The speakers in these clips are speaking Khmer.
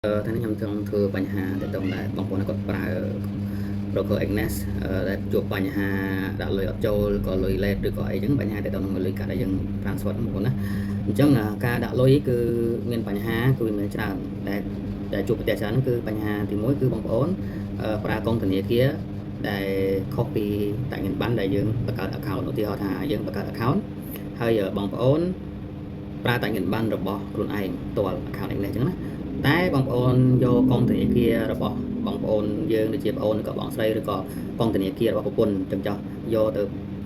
ท่านខ្ញុំចង់ធ្វើបញ្ហាទៅដល់ដែរបងប្អូនគាត់ប្រើ broker Agnes ដែលជួបបញ្ហាដាក់លុយអត់ចូលក៏លុយ late ឬក៏អីចឹងបញ្ហាទៅដល់នឹងលុយកាត់ដែលយើង transfer បងប្អូនណាអញ្ចឹងការដាក់លុយគឺមានបញ្ហាគឺមានច្រើនដែលជួបប្រទះច្រើនគឺបញ្ហាទី1គឺបងប្អូនប្រើកងធនាគារដែលខុសពីតាក់ញ៉ាំបានដែលយើងបង្កើត account ឧទាហរណ៍ថាយើងបង្កើត account ហើយបងប្អូនប្រើតាក់ញ៉ាំបានរបស់ខ្លួនឯងផ្ទាល់ account នេះអញ្ចឹងណាតែបងប្អូនយកកងធនាគាររបស់បងប្អូនយើងដូចជាបងប្អូនឬក៏បងស្រីឬក៏កងធនាគាររបស់ប្រពន្ធអញ្ចឹងចោះយកទៅ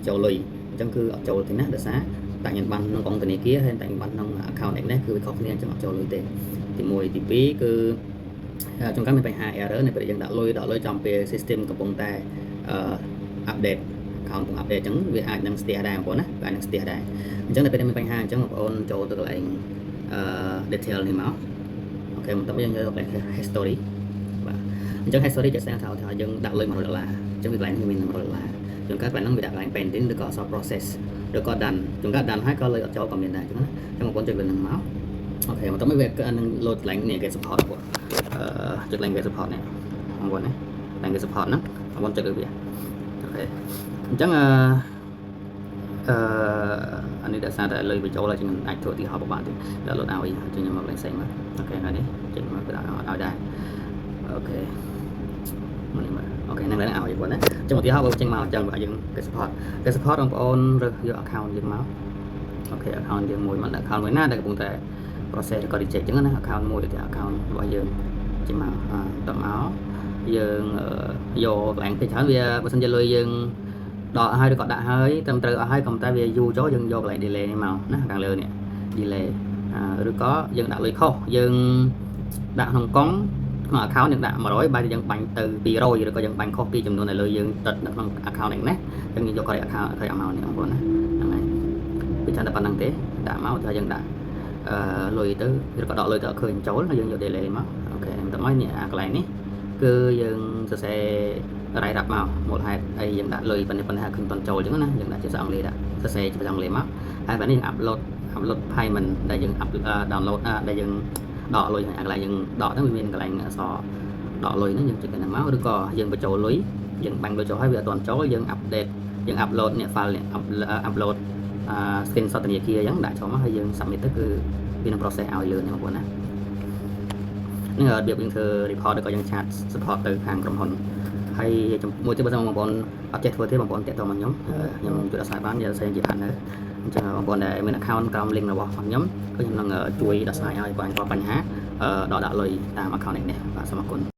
ចូលលុយអញ្ចឹងគឺអត់ចូលទេណាដោយសារតាក់ញ៉ាំបានក្នុងកងធនាគារហើយតាក់ញ៉ាំបានក្នុង account នេះគឺវាខុសគ្នាអញ្ចឹងអត់ចូលលុយទេទី1ទី2គឺចង្កាត់មានបញ្ហា error នៅពេលយើងដាក់លុយចំពេល system កំពុងតែ update account កំពុង update អញ្ចឹងវាអាចនឹងស្ទះដែរបងប្អូនណាអាចនឹងស្ទះដែរអញ្ចឹងនៅពេលមានបញ្ហាអញ្ចឹងបងប្អូនចូលទៅកន្លែងdetail នេះមកអូខេបន្ទាប់យើងយកកន្លែង history បាទអញ្ចឹង history ចាក់ស្អាតថាយើងដាក់លុយ$100អញ្ចឹងវាកន្លែងនេះមាន$100ជួនកាលកន្លែងហ្នឹងវាដាក់កន្លែង pending ឬក៏ soft process ឬក៏ done ជួនកាល done ហើយក៏លុយអត់ចូលក៏មានដែរអញ្ចឹងណាអញ្ចឹងបងប្អូនចុចលើនឹងមកអូខេបន្ទាប់មកវានឹង load កន្លែងនេះគេ support បងចុចកន្លែងគេ support នេះបងប្អូនណាកន្លែងគេ support ហ្នឹងបងប្អូនចុចលើវាអូខេអញ្ចឹងអានេះដោយសារតែលុយបញ្ចូលហើយខ្ញុំអាចធ្វើទីហោពិបាកទៀតដល់លុតឲ្យជិះខ្ញុំមកលេងផ្សេងមកអូខេហើយនេះចេញមកទៅឲ្យដែរអូខេមកនេះមកអូខេនឹងឡើងឲ្យបងណាចឹងឧទាហរណ៍បើចេញមកអញ្ចឹងយើងគេ support បងប្អូនរើសយក account យើងមកអូខេ account យើងមួយមក account មួយណាដែលកំពុងតែ process ឬក៏ reject ចឹងណា account មួយទៅ account របស់យើងចេញមកតមកយើងយកកន្លែងតិចហើយវាបើសិនជាលុយយើងដកហើយឬក៏ដាក់ហើយត្រឹមត្រូវអស់ហើយកុំតែវាយូរចូលយើងយកកន្លែង delay នេះមកណាខាងលើនេះ delay ឬក៏យើងដាក់លុយខុសយើងដាក់ក្នុងកង់ក្នុង account យើងដាក់100បែរជាយើងបាញ់ទៅ200ឬក៏យើងបាញ់ខុសពីចំនួនដែលលុយយើងដិតនៅក្នុង account នេះណាយើងយក correct account ឲ្យ amount នេះបងប្អូនណាហ្នឹងហើយវាចាំតែប៉ុណ្្នឹងទេដាក់មកថាយើងដាក់លុយទៅឬក៏ដកលុយទៅអត់ឃើញចូលហើយយើងយក delay មកអូខេបន្ទាប់មកនេះអាកន្លែងនេះគឺយើងសរសេររ៉ាយរាប់មកមូលហេតុអីយើងដាក់លុយប៉ុណ្ណេះឃើញតន់ចូលអញ្ចឹងណាយើងដាក់ជាភាសាអង់គ្លេសដាក់សរសេរជាភាសាអង់គ្លេសមកហើយបែរនេះយើង upload payment ដែលយើង download ដែលយើងដកលុយហើយកន្លែងយើងដកហ្នឹងវាមានកន្លែងអក្សរដកលុយហ្នឹងយើងចុចទៅហ្នឹងមកឬក៏យើងបញ្ចូលលុយយើងបាញ់លុយចូលហើយវាអត់ទាន់ចូលយើង update យើង upload នេះ file នេះ upload screenshot ធនាគារអញ្ចឹងដាក់ចូលមកហើយយើង submit ទៅគឺវានឹង process ឲ្យលឿនហ្នឹងបងប្អូនណានេះរបៀបយើងធ្វើ report ឬក៏យើង chat support ទៅខាងក្រុមហ៊ុនហើយមួយទៀតបើសិនបងប្អូនអត់ចេះធ្វើទេបងប្អូនតាក់ទងមកខ្ញុំជួយដោះស្រាយបានយកផ្សេងជា partner អញ្ចឹងបងប្អូនដែលមាន account ក្រោម link របស់ខ្ញុំគឺខ្ញុំនឹងជួយដោះស្រាយឲ្យបានរាល់បញ្ហាដកដាក់លុយតាម account នេះបាទសូមអរគុណ